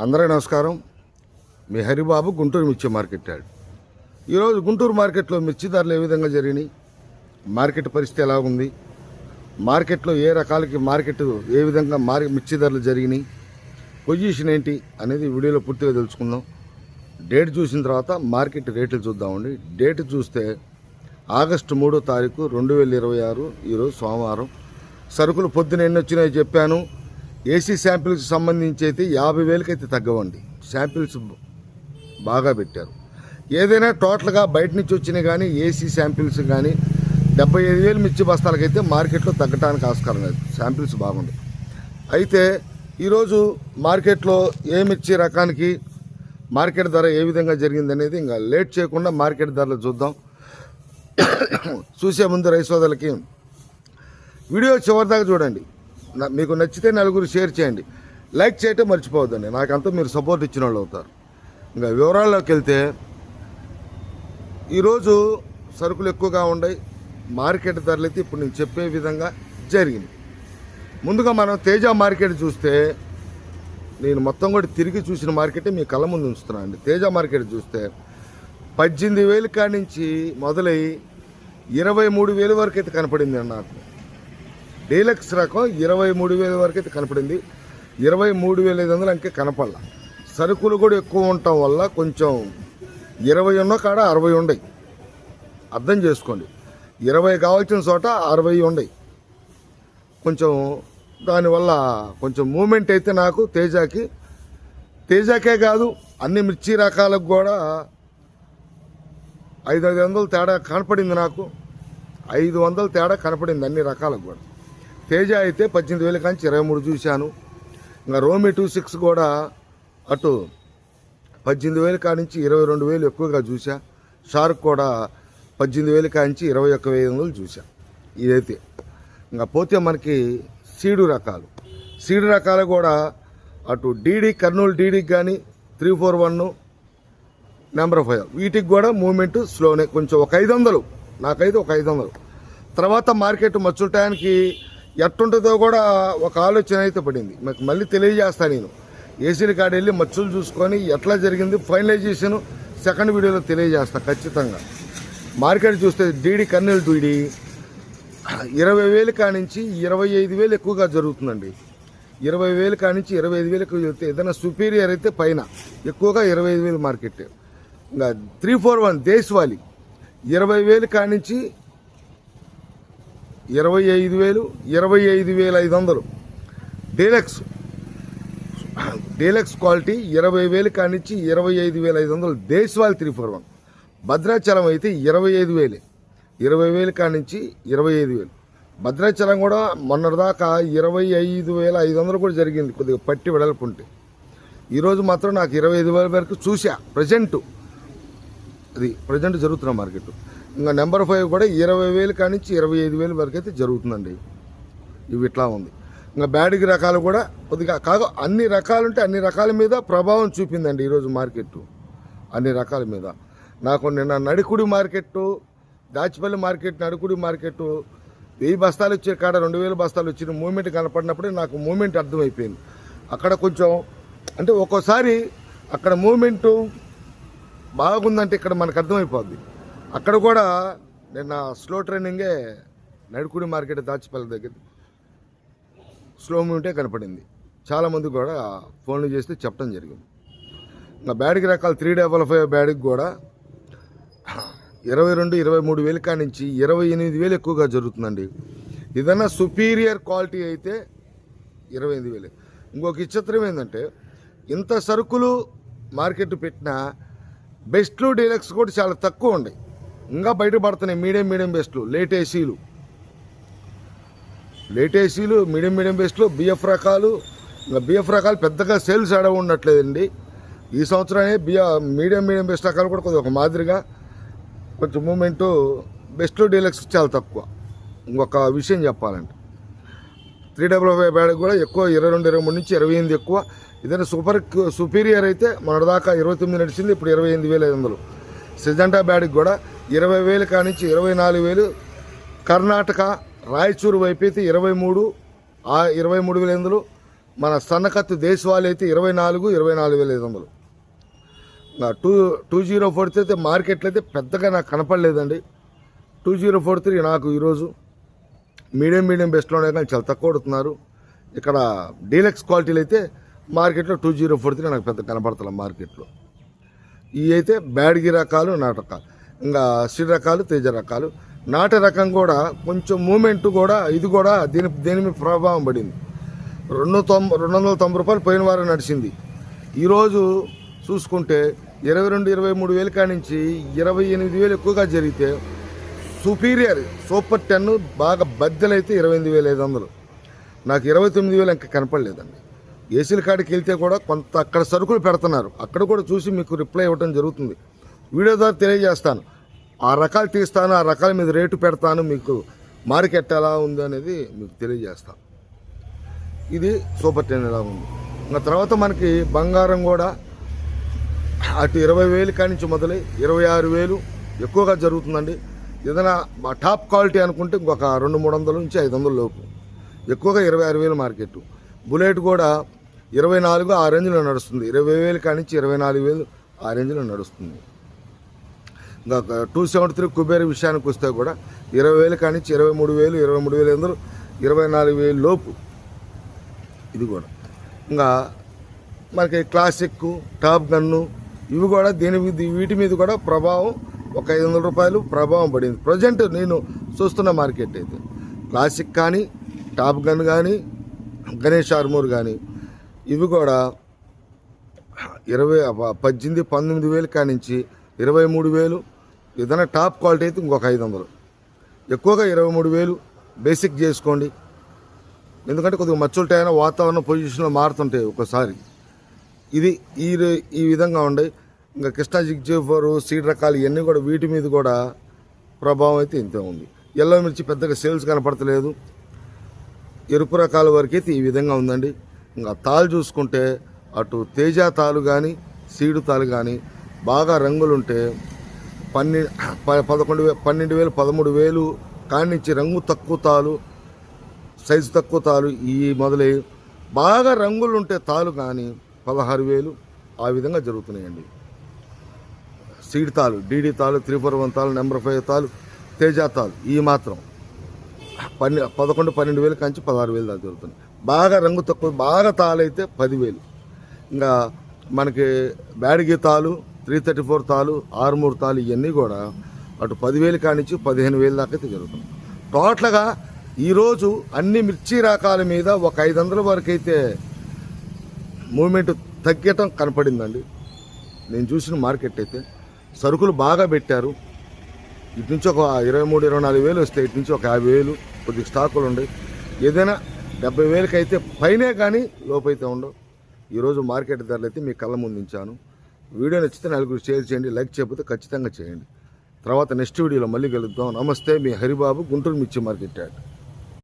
అందరికీ నమస్కారం. మీ హరిబాబు, గుంటూరు మిర్చి మార్కెట్ యార్డ్. ఈరోజు గుంటూరు మార్కెట్లో మిర్చి ధరలు ఏ విధంగా జరిగినాయి, మార్కెట్ పరిస్థితి ఎలా ఉంది, మార్కెట్లో ఏ రకాలకి మార్కెట్ ఏ విధంగా మిర్చి ధరలు జరిగినాయి, పొజిషన్ ఏంటి అనేది వీడియోలో పూర్తిగా తెలుసుకుందాం. డేట్ చూసిన తర్వాత మార్కెట్ రేట్లు చూద్దామండి. డేట్ చూస్తే ఆగస్టు 3వ తారీఖు 2026, ఈరోజు సోమవారం. సరుకులు పొద్దున ఎన్ని వచ్చినాయో చెప్పాను. ఏసీ శాంపిల్స్కి సంబంధించి అయితే 50,000కి అయితే తగ్గవండి. శాంపిల్స్ బాగా పెట్టారు. ఏదైనా టోటల్గా బయట నుంచి వచ్చినాయి కానీ ఏసీ శాంపిల్స్ కానీ 75,000 మిర్చి బస్తాలకైతే మార్కెట్లో తగ్గడానికి ఆస్కారం లేదు. శాంపిల్స్ బాగుంది. అయితే ఈరోజు మార్కెట్లో ఏ మిర్చి రకానికి మార్కెట్ ధర ఏ విధంగా జరిగిందనేది ఇంకా లేట్ చేయకుండా మార్కెట్ ధరలు చూద్దాం. చూసే ముందు రైతు సోదరులకి వీడియో చివరిదాకా చూడండి. మీకు నచ్చితే నలుగురు షేర్ చేయండి, లైక్ చేయటం మర్చిపోవద్దండి. నాకంతా మీరు సపోర్ట్ ఇచ్చిన వాళ్ళు అవుతారు. ఇంకా వివరాల్లోకి వెళ్తే ఈరోజు సరుకులు ఎక్కువగా ఉన్నాయి. మార్కెట్ ధరలు అయితే ఇప్పుడు నేను చెప్పే విధంగా జరిగింది. ముందుగా మనం తేజ మార్కెట్ చూస్తే, నేను మొత్తం కూడా తిరిగి చూసిన మార్కెటే మీ కళ్ళ ముందు ఉంచుతున్నాను అండి. తేజ మార్కెట్ చూస్తే 18,000 కాడి నుంచి మొదలై 23,000 వరకు అయితే కనపడింది అన్న. నాకు డీలక్స్ రకం 23,000 వరకు అయితే కనపడింది. 23,500 అంకే కనపడాల. సరుకులు కూడా ఎక్కువ ఉండటం వల్ల కొంచెం 20 ఉన్న కాడ 60 ఉండయి. అర్థం చేసుకోండి, 20 కావాల్సిన చోట 60 ఉండయి. కొంచెం దానివల్ల కొంచెం మూమెంట్ అయితే నాకు తేజాకే కాదు అన్ని మిర్చి రకాలకు కూడా 500 తేడా కనపడింది. నాకు 500 తేడా కనపడింది అన్ని రకాలకు కూడా. తేజ అయితే 18,000 కాంచి 23 చూశాను. ఇంకా రోమి 26 కూడా అటు 18,000 కానించి 22,000 ఎక్కువగా చూసా. షార్క్ కూడా 18,000 కాంచి 21,500 చూసా. ఇదైతే ఇంకా పోతే మనకి సీడు రకాలు కూడా అటు డీడీ కర్నూలు డీడీకి కానీ 341 నెంబర్ 5 వీటికి కూడా మూమెంట్ స్లోనే. కొంచెం ఒక 500, నాకైతే ఒక 500 తర్వాత మార్కెట్ మచ్చుల టయానికి ఎట్టుంటుందో కూడా ఒక ఆలోచన అయితే పడింది. మీకు మళ్ళీ తెలియజేస్తాను. నేను ఏసీల కాడ వెళ్ళి మచ్చులు చూసుకొని ఎట్లా జరిగింది ఫైనలైజేషన్ సెకండ్ వీడియోలో తెలియజేస్తాను ఖచ్చితంగా. మార్కెట్ చూస్తే డీడీ కర్నూలు డీడీ 20,000 కానించి 25,000 ఎక్కువగా జరుగుతుందండి. 20,000 కానించి 25,000 ఎక్కువ జరుగుతుంది. ఏదైనా సుపీరియర్ అయితే పైన ఎక్కువగా 25,000 మార్కెట్. ఇంకా 341 దేశవాళీ 20,000 కానించి 25,000, 25,500. డీలక్స్ క్వాలిటీ 20,000 కానించి 25,500 దేశవాళీ 341. భద్రాచలం అయితే 25,000, 20,000 కానించి 25,000. భద్రాచలం కూడా మొన్నటిదాకా 25,500 కూడా జరిగింది కొద్దిగా పట్టి వెడల్పుంటే. ఈరోజు మాత్రం నాకు 25,000 వరకు చూసా. ప్రజెంట్ జరుగుతున్న మార్కెట్. ఇంకా నెంబర్ 5 కూడా 20,000 కానించి 25,000 వరకు అయితే జరుగుతుందండి. ఇవి ఇట్లా ఉంది. ఇంకా బ్యాడిగి రకాలు కూడా కొద్దిగా అన్ని రకాలు ఉంటే అన్ని రకాల మీద ప్రభావం చూపిందండి ఈరోజు మార్కెట్. అన్ని రకాల మీద నాకు నిన్న Nadikudi market, Dachepalli market, Nadikudi market 1000 బస్తాలు వచ్చే కాడ 2,000 బస్తాలు వచ్చిన మూమెంట్ కనపడినప్పుడే నాకు మూమెంట్ అర్థమైపోయింది. అక్కడ కొంచెం అంటే ఒక్కోసారి అక్కడ మూమెంటు బాగుందంటే ఇక్కడ మనకు అర్థమైపోద్ది. అక్కడ కూడా నిన్న స్లో ట్రైనింగే నడికుడి మార్కెట్ దాచిపల్లి దగ్గర స్లో మూమెంటే కనపడింది. చాలామంది కూడా ఫోన్లు చేస్తే చెప్పడం జరిగింది. ఇంకా బ్యాడికి రకాలు 355 బ్యాడికి కూడా 22,000, 23,000 కానించి 28,000 ఎక్కువగా జరుగుతుందండి. ఏదైనా సుపీరియర్ క్వాలిటీ అయితే 28,000. ఇంకొక విచిత్రం ఏంటంటే ఇంత సరుకులు మార్కెట్ పెట్టినా బెస్ట్లు డీలక్స్ కూడా చాలా తక్కువ ఉన్నాయి. ఇంకా బయటపడుతున్నాయి మీడియం బెస్ట్లు, లేట్ ఏసీలు, మీడియం బెస్ట్లు, బిఎఫ్ రకాలు. ఇంకా బిఎఫ్ రకాలు పెద్దగా సేల్స్ ఆడ ఉండట్లేదండి ఈ సంవత్సరమే. మీడియం బెస్ట్ రకాలు కూడా కొద్దిగా ఒక మాదిరిగా కొంచెం మూమెంటు. బెస్ట్లు డీలక్స్ చాలా తక్కువ. ఇంకొక విషయం చెప్పాలంటే 355 బ్యాడ్ కూడా ఎక్కువ 22, 23 నుంచి 28 ఎక్కువ. ఏదైనా సుపీరియర్ అయితే మొన్నటిదాకా 29 నడిచింది, ఇప్పుడు 28,500. సిజంటా బ్యాడ్కి కూడా 20,000 కానించి 24,000. కర్ణాటక రాయచూరు వైపు అయితే 23, 23,500. మన సన్నకత్తు దేశవాళీ అయితే 24,500. 2043 అయితే మార్కెట్లో అయితే పెద్దగా నాకు కనపడలేదండి. 2043 నాకు ఈరోజు మీడియం బెస్ట్లోనే కానీ చాలా తక్కువ కొడుతున్నారు. ఇక్కడ డీలక్స్ క్వాలిటీలు అయితే మార్కెట్లో 2043 నాకు పెద్ద కనపడుతున్నాయి మార్కెట్లో. ఇవి అయితే బ్యాడ్గి రకాలు, నాటు రకాలు, ఇంకా సిడ్ రకాలు, తేజ రకాలు. నాటు రకం కూడా కొంచెం మూమెంట్ కూడా ఇది కూడా దేని మీద ప్రభావం పడింది. 290 రూపాయలు పోయిన వారం నడిచింది. ఈరోజు చూసుకుంటే 22-23 వేలు కానించి 28 వేలు ఎక్కువగా జరిగితే సుపీరియర్ సూపర్ 10 బాగా బద్దెలైతే 28,500. నాకు 29 వేలు ఇంకా కనపడలేదండి. ఏసీల కాడికి వెళ్తే కూడా కొంత అక్కడ సరుకులు పెడుతున్నారు, అక్కడ కూడా చూసి మీకు రిప్లై ఇవ్వడం జరుగుతుంది. వీడియో ద్వారా తెలియజేస్తాను, ఆ రకాలు తీస్తాను, ఆ రకాల మీద రేటు పెడతాను, మీకు మార్కెట్ ఎలా ఉంది అనేది మీకు తెలియజేస్తాను. ఇది సూపర్ 10 ఎలా ఉంది. ఇంకా తర్వాత మనకి బంగారం కూడా అటు 20,000 కానించి మొదలై 26,000 ఎక్కువగా జరుగుతుందండి. ఏదైనా టాప్ క్వాలిటీ అనుకుంటే ఇంకొక 200-300 నుంచి 500 లోపు, ఎక్కువగా 26,000 మార్కెట్. బుల్లెట్ కూడా 24 ఆ రేంజ్లో నడుస్తుంది. 20,000 కానించి 24,000 ఆ రేంజ్లో నడుస్తుంది. ఇంకా 273 కుబేర్ విషయానికి వస్తే కూడా 20,000 కానించి 23,000, 23,500, 24,000 లోపు ఇది కూడా. ఇంకా మనకి క్లాసిక్, టాప్ గన్ను ఇవి కూడా వీటి మీద కూడా ప్రభావం ఒక 500 రూపాయలు ప్రభావం పడింది. ప్రజెంట్ నేను చూస్తున్న మార్కెట్ అయితే క్లాసిక్ కానీ, టాప్ గన్ కానీ, గణేష్ ఆర్మూర్ కానీ ఇవి కూడా 18-19 కానించి 23,000. ఏదైనా టాప్ క్వాలిటీ అయితే ఇంకొక 500, ఎక్కువగా 23,000 బేసిక్ చేసుకోండి. ఎందుకంటే కొద్దిగా మచ్చులటైనా వాతావరణం పొజిషన్లో మారుతుంటాయి ఒక్కోసారి. ఇది ఈ విధంగా ఉండే. ఇంకా కృష్ణా జిగ్-4 సీడ్ రకాలు ఇవన్నీ కూడా వీటి మీద కూడా ప్రభావం అయితే ఇంతే ఉంది. ఎల్లో మిర్చి పెద్దగా సేల్స్ కనపడతలేదు. ఎరుపు రకాల వరకు అయితే ఈ విధంగా ఉందండి. ఇంకా తాళ్ళు చూసుకుంటే అటు తేజ తాలు కానీ, సీడు తాలు కానీ బాగా రంగులుంటే 12,000, 13,000 కానించి రంగు తక్కువ తాలు, సైజు తక్కువ తాలు ఈ మొదలై బాగా రంగులు ఉంటే తాలు కానీ 16,000 ఆ విధంగా జరుగుతున్నాయండి. సీడ్ తాలు, డీడీ తాలు, 341 తాలు, నెంబర్ 5 తాలు, తేజ తాలు ఈ మాత్రం 11-12 కాంచి 16,000 దాకా జరుగుతుంది. బాగా రంగు తక్కువ బాగా తాలు అయితే 10,000. ఇంకా మనకి బ్యాడ్గి తాలు, 334 తాలు, ఆర్మూర్ తాలు ఇవన్నీ కూడా అటు 10,000 కానించి 15,000 దాకా అయితే జరుగుతుంది. టోటల్గా ఈరోజు అన్ని మిర్చి రకాల మీద ఒక 500 వరకు అయితే మూమెంట్ తగ్గటం కనపడిందండి. నేను చూసిన మార్కెట్ అయితే సరుకులు బాగా పెట్టారు. ఇటు నుంచి ఒక 23-24 వేలు వస్తే ఇటు నుంచి ఒక 50,000 కొద్దిగా స్టాకులు ఉన్నాయి. ఏదైనా 70,000 అయితే పైనే కానీ లోపైతే ఉండవు. ఈరోజు మార్కెట్ ధరలు అయితే మీ కళ్ళ ముందు ఉంచాను. వీడియో నచ్చితే నలుగురు షేర్ చేయండి, లైక్ చేయకపోతే ఖచ్చితంగా చేయండి. తర్వాత నెక్స్ట్ వీడియోలో మళ్ళీ కలుద్దాం. నమస్తే, మీ హరిబాబు, గుంటూరు మిర్చి మార్కెట్ యార్డ్.